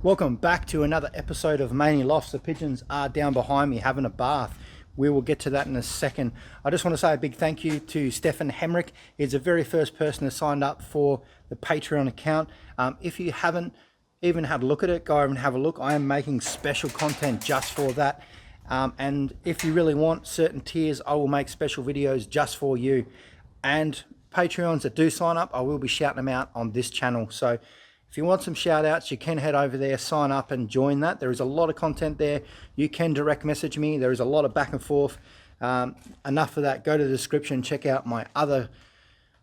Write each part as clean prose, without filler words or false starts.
Welcome back to another episode of Mainly Lofts. The pigeons are down behind me having a bath. We will get to that in a second. I just want to say a big thank you to Stefan Hemrick. He's the very first person who signed up for the Patreon account. If you haven't even had a look at it, go over and have a look. I am making special content just for that. And if you really want certain tiers, I will make special videos just for you. And Patreons that do sign up, I will be shouting them out on this channel. So if you want some shout outs, you can head over there, sign up and join that. There is a lot of content there. You can direct message me. There is a lot of back and forth. Enough of that. Go to the description, check out my other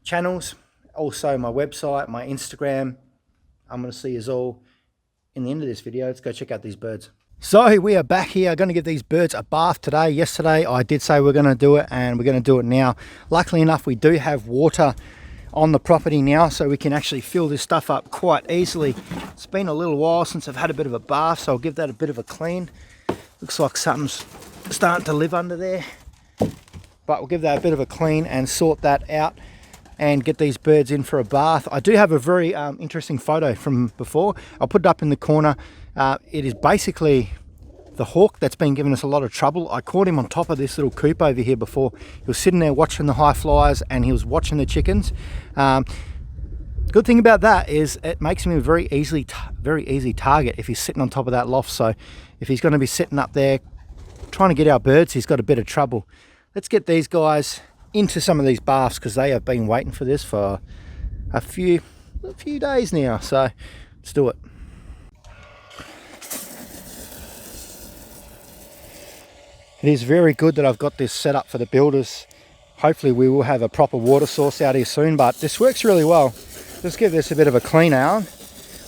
channels. Also my website, my Instagram. I'm going to see you all in the end of this video. Let's go check out these birds. So we are back here, going to give these birds a bath today. Yesterday I did say we're going to do it, and we're going to do it now. Luckily enough, we do have water on the property now, so we can actually fill this stuff up quite easily. It's been a little while since I've had a bit of a bath, so I'll give that a bit of a clean. Looks like something's starting to live under there, but we'll give that a bit of a clean and sort that out and get these birds in for a bath. I do have a very interesting photo from before. I'll put it up in the corner. It is basically the hawk that's been giving us a lot of trouble. I caught him on top of this little coop over here before. He was sitting there watching the high flyers and he was watching the chickens. Good thing about that is it makes him a very easy target if he's sitting on top of that loft. So if he's going to be sitting up there trying to get our birds, he's got a bit of trouble. Let's get these guys into some of these baths because they have been waiting for this for a few days now. So let's do it. It is very good that I've got this set up for the builders. Hopefully we will have a proper water source out here soon, but this works really well. Let's give this a bit of a clean out.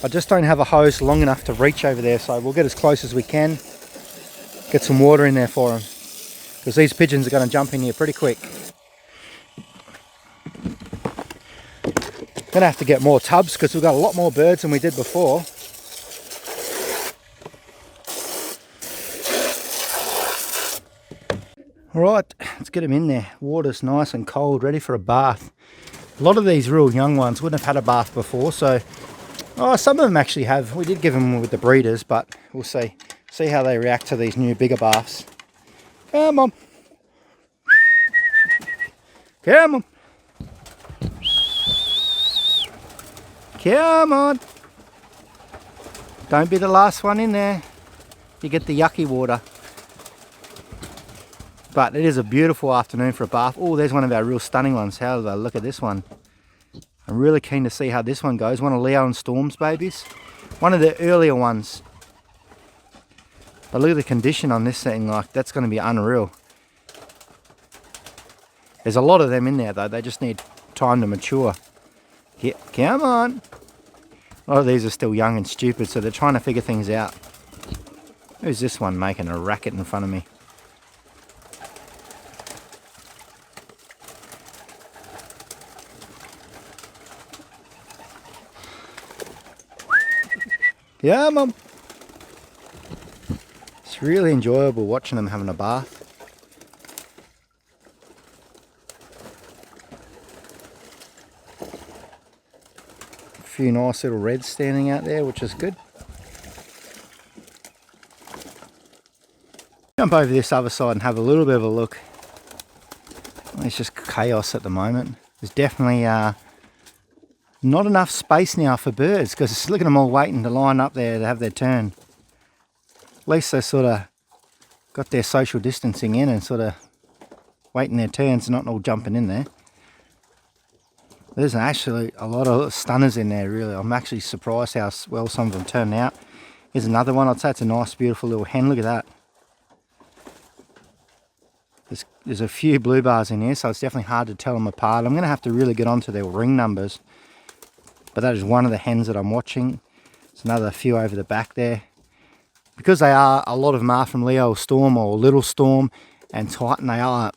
I just don't have a hose long enough to reach over there, so we'll get as close as we can. Get some water in there for them, because these pigeons are going to jump in here pretty quick. Going to have to get more tubs because we've got a lot more birds than we did before. Alright, let's get them in there. Water's nice and cold, ready for a bath. A lot of these real young ones wouldn't have had a bath before, so some of them actually have. We did give them with the breeders, but we'll see how they react to these new bigger baths. Come on. Come on. Come on. Don't be the last one in there. You get the yucky water. But it is a beautiful afternoon for a bath. Oh, there's one of our real stunning ones. How do I look at this one? I'm really keen to see how this one goes. One of Leo and Storm's babies. One of the earlier ones. But look at the condition on this thing. Like, that's going to be unreal. There's a lot of them in there though. They just need time to mature. Yeah, come on. A lot of these are still young and stupid, so they're trying to figure things out. Who's this one making a racket in front of me? Yeah, Mum. It's really enjoyable watching them having a bath. A few nice little reds standing out there, which is good. Jump over this other side and have a little bit of a look. It's just chaos at the moment. There's definitely not enough space now for birds, because look at them all waiting to line up there to have their turn. At least they sort of got their social distancing in and sort of waiting their turns and not all jumping in there. There's actually a lot of stunners in there, really. I'm actually surprised how well some of them turned out. Here's another one. I'd say it's a nice, beautiful little hen. Look at that. There's a few blue bars in here, so it's definitely hard to tell them apart. I'm going to have to really get onto their ring numbers. But that is one of the hens that I'm watching. There's another few over the back there. Because they are, a lot of them are from Leo Storm or Little Storm and Titan, they are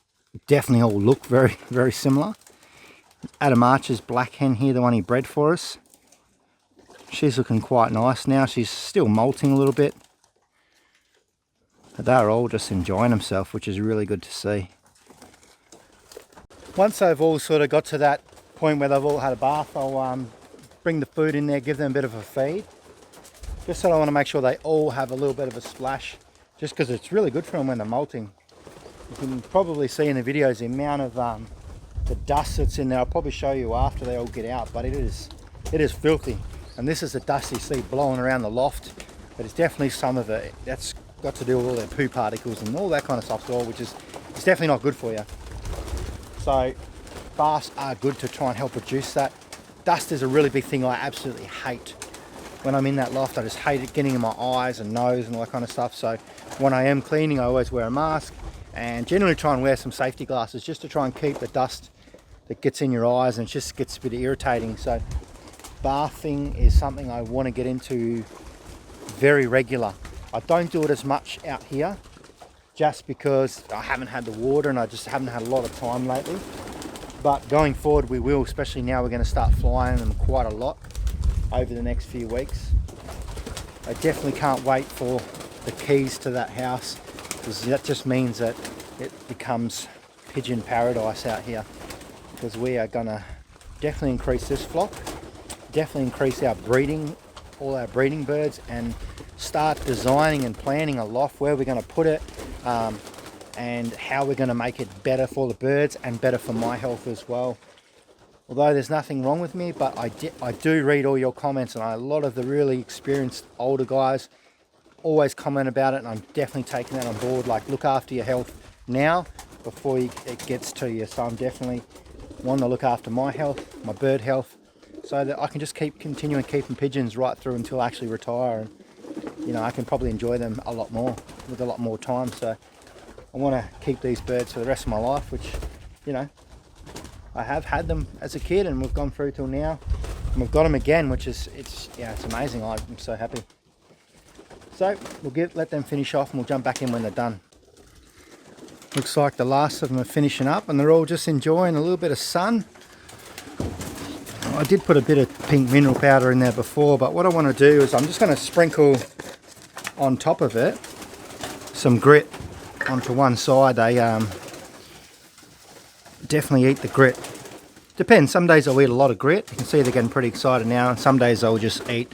definitely all look very, very similar. Adam Archer's black hen here, the one he bred for us. She's looking quite nice now. She's still molting a little bit. But they're all just enjoying themselves, which is really good to see. Once they've all sort of got to that point where they've all had a bath, I'll bring the food in there, give them a bit of a feed. Just so I want to make sure they all have a little bit of a splash, just because it's really good for them when they're molting. You can probably see in the videos the amount of the dust that's in there. I'll probably show you after they all get out, but it is filthy. And this is the dust you see blowing around the loft, but it's definitely some of it that's got to do with all their poo particles and all that kind of stuff, which is it's definitely not good for you. So baths are good to try and help reduce that. Dust is a really big thing I absolutely hate. When I'm in that loft, I just hate it getting in my eyes and nose and all that kind of stuff. So when I am cleaning, I always wear a mask and generally try and wear some safety glasses just to try and keep the dust that gets in your eyes, and it just gets a bit irritating. So bathing is something I want to get into very regular. I don't do it as much out here just because I haven't had the water and I just haven't had a lot of time lately. But going forward we will, especially now we're going to start flying them quite a lot over the next few weeks. I definitely can't wait for the keys to that house, because that just means that it becomes pigeon paradise out here, because we are going to definitely increase this flock, definitely increase our breeding, all our breeding birds, and start designing and planning a loft where we're going to put it, and how we're going to make it better for the birds and better for my health as well. Although there's nothing wrong with me, but I do read all your comments, and a lot of the really experienced older guys always comment about it, and I'm definitely taking that on board. Like, look after your health now before it gets to you. So I'm definitely wanting to look after my health, my bird health, so that I can just continuing keeping pigeons right through until I actually retire, and you know, I can probably enjoy them a lot more with a lot more time. So I want to keep these birds for the rest of my life, which, you know, I have had them as a kid and we've gone through till now, and we've got them again, which is it's amazing. I'm so happy. So we'll let them finish off and we'll jump back in when they're done. Looks like the last of them are finishing up and they're all just enjoying a little bit of sun. I did put a bit of pink mineral powder in there before, but what I want to do is I'm just going to sprinkle on top of it some grit onto one side. They definitely eat the grit. Depends, some days I'll eat a lot of grit. You can see they're getting pretty excited now, and some days I'll just eat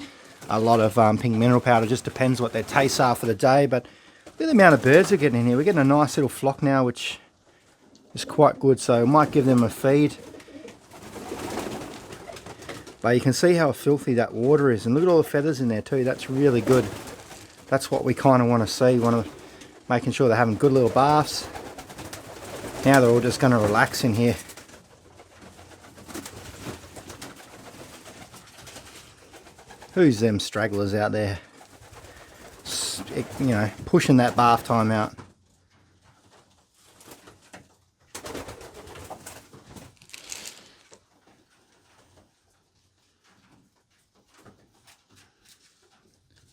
a lot of pink mineral powder. Just depends what their tastes are for the day. But look at the amount of birds are getting in here. We're getting a nice little flock now, which is quite good. So I might give them a feed. But you can see how filthy that water is, and look at all the feathers in there too. That's really good. That's what we kind of want to see. We want to making sure they're having good little baths. Now they're all just going to relax in here. Who's them stragglers out there? You know, pushing that bath time out.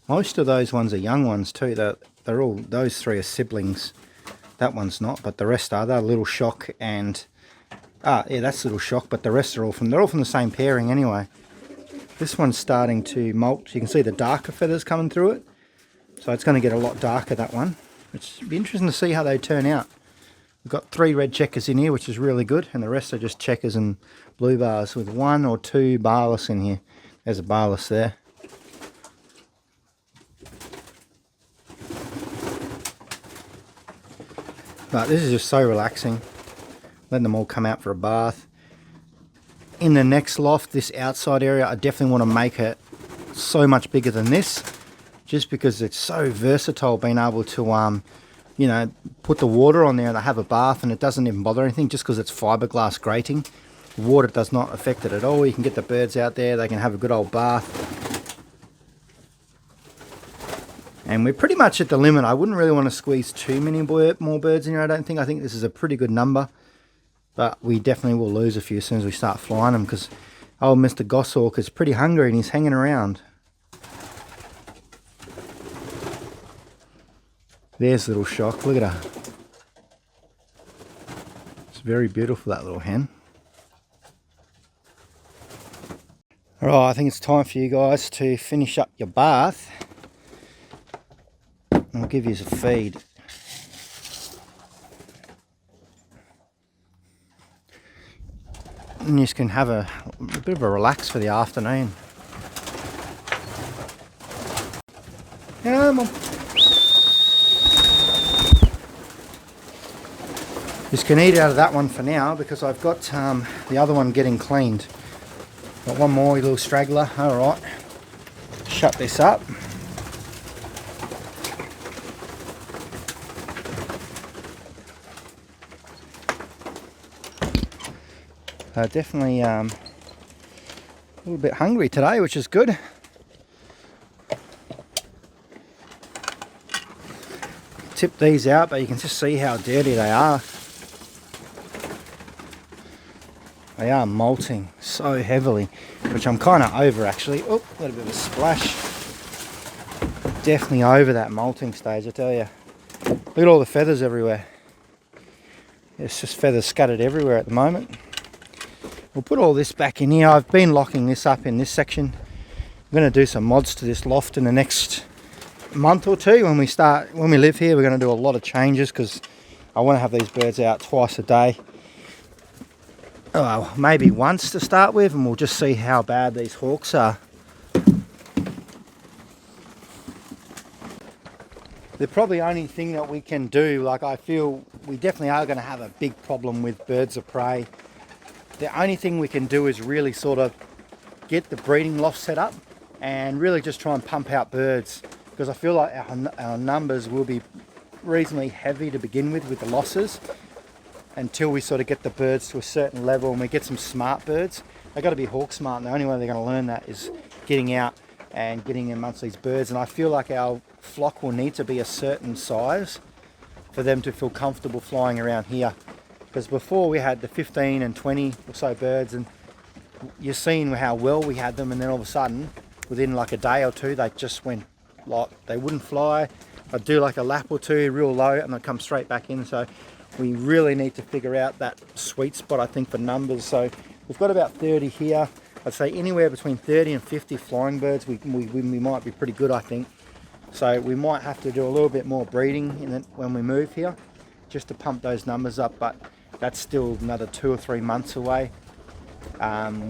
Most of those ones are young ones too. They're all, those three are siblings. That one's not, but the rest are. They're Little Shock and yeah, that's Little Shock, but the rest are all from the same pairing anyway. This one's starting to molt. You can see the darker feathers coming through it. So it's going to get a lot darker, that one. Which will be interesting to see how they turn out. We've got 3 red checkers in here, which is really good, and the rest are just checkers and blue bars with 1 or 2 barless in here. There's a barless there. But this is just so relaxing. Letting them all come out for a bath. In the next loft, this outside area, I definitely want to make it so much bigger than this, just because it's so versatile, being able to you know, put the water on there and they have a bath and it doesn't even bother anything, just because it's fiberglass grating. The water does not affect it at all. You can get the birds out there, they can have a good old bath. And we're pretty much at the limit. I wouldn't really want to squeeze too many more birds in here, I don't think. I think this is a pretty good number. But we definitely will lose a few as soon as we start flying them, because old Mr. Goshawk is pretty hungry and he's hanging around. There's Little Shock. Look at her. It's very beautiful, that little hen. Alright, I think it's time for you guys to finish up your bath. I'll give you a feed. And you can have a bit of a relax for the afternoon. Come on. Just can eat out of that one for now because I've got the other one getting cleaned. Got one more little straggler. All right. Shut this up. Definitely a little bit hungry today, which is good. Tip these out, but you can just see how dirty they are. They are molting so heavily, which I'm kind of over actually. Oh, a little bit of a splash. Definitely over that molting stage, I tell you. Look at all the feathers everywhere. It's just feathers scattered everywhere at the moment. We'll put all this back in here. I've been locking this up in this section. I'm going to do some mods to this loft in the next month or two. When we live here, we're going to do a lot of changes because I want to have these birds out twice a day. Oh, maybe once to start with, and we'll just see how bad these hawks are. The probably only thing that we can do, like I feel we definitely are going to have a big problem with birds of prey. The only thing we can do is really sort of get the breeding loft set up and really just try and pump out birds, because I feel like our numbers will be reasonably heavy to begin with the losses, until we sort of get the birds to a certain level and we get some smart birds. They've got to be hawk smart, and the only way they're going to learn that is getting out and getting amongst these birds. And I feel like our flock will need to be a certain size for them to feel comfortable flying around here. Because before we had the 15 and 20 or so birds, and you're seeing how well we had them, and then all of a sudden, within like a day or two, they just went like, they wouldn't fly. I'd do like a lap or two real low and they'd come straight back in. So we really need to figure out that sweet spot, I think, for numbers. So we've got about 30 here. I'd say anywhere between 30 and 50 flying birds, we might be pretty good, I think. So we might have to do a little bit more breeding when we move here, just to pump those numbers up. But that's still another 2 or 3 months away,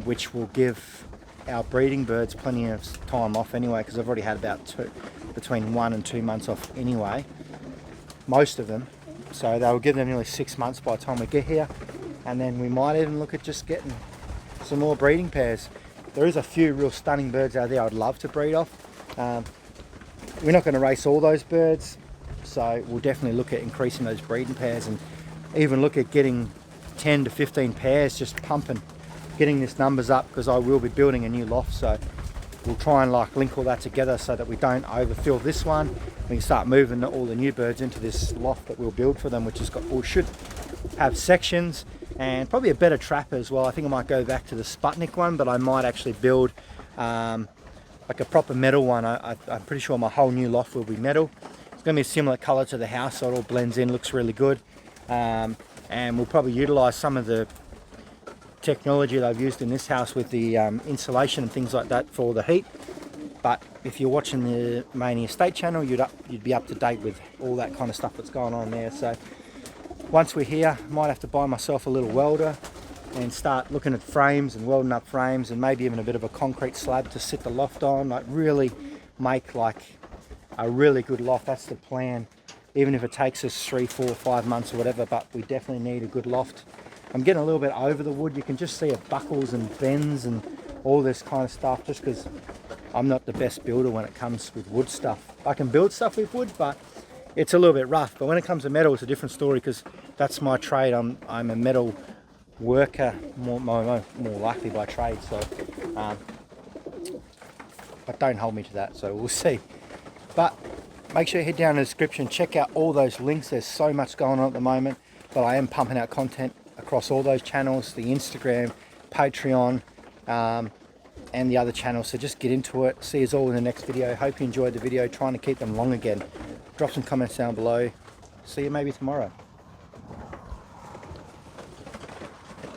which will give our breeding birds plenty of time off anyway, because I've already had about between 1 and 2 months off anyway, most of them. So they'll give them nearly 6 months by the time we get here, and then we might even look at just getting some more breeding pairs. There is a few real stunning birds out there I'd love to breed off. We're not going to race all those birds, so we'll definitely look at increasing those breeding pairs, and even look at getting 10 to 15 pairs, just pumping, getting this numbers up, because I will be building a new loft. So we'll try and like link all that together so that we don't overfill this one. We can start moving all the new birds into this loft that we'll build for them, which has got, or should have, sections and probably a better trap as well. I think I might go back to the Sputnik one, but I might actually build like a proper metal one. I'm pretty sure my whole new loft will be metal. It's going to be a similar color to the house, so it all blends in, looks really good. And we'll probably utilize some of the technology that I've used in this house with the insulation and things like that for the heat. But if you're watching the Main Estate channel, you'd be up to date with all that kind of stuff that's going on there. So once we're here, I might have to buy myself a little welder and start looking at frames and welding up frames, and maybe even a bit of a concrete slab to sit the loft on, like really make like a really good loft. That's the plan, even if it takes us 3, 4, 5 months or whatever, but we definitely need a good loft. I'm getting a little bit over the wood. You can just see it buckles and bends and all this kind of stuff, just because I'm not the best builder when it comes with wood stuff. I can build stuff with wood, but it's a little bit rough. But when it comes to metal, it's a different story, because that's my trade. I'm a metal worker, more likely by trade. So, but don't hold me to that. So we'll see. But make sure you head down in the description, check out all those links. There's so much going on at the moment, but I am pumping out content across all those channels, the Instagram, Patreon, and the other channels. So just get into it. See us all in the next video. Hope you enjoyed the video. Trying to keep them long again. Drop some comments down below. See you maybe tomorrow.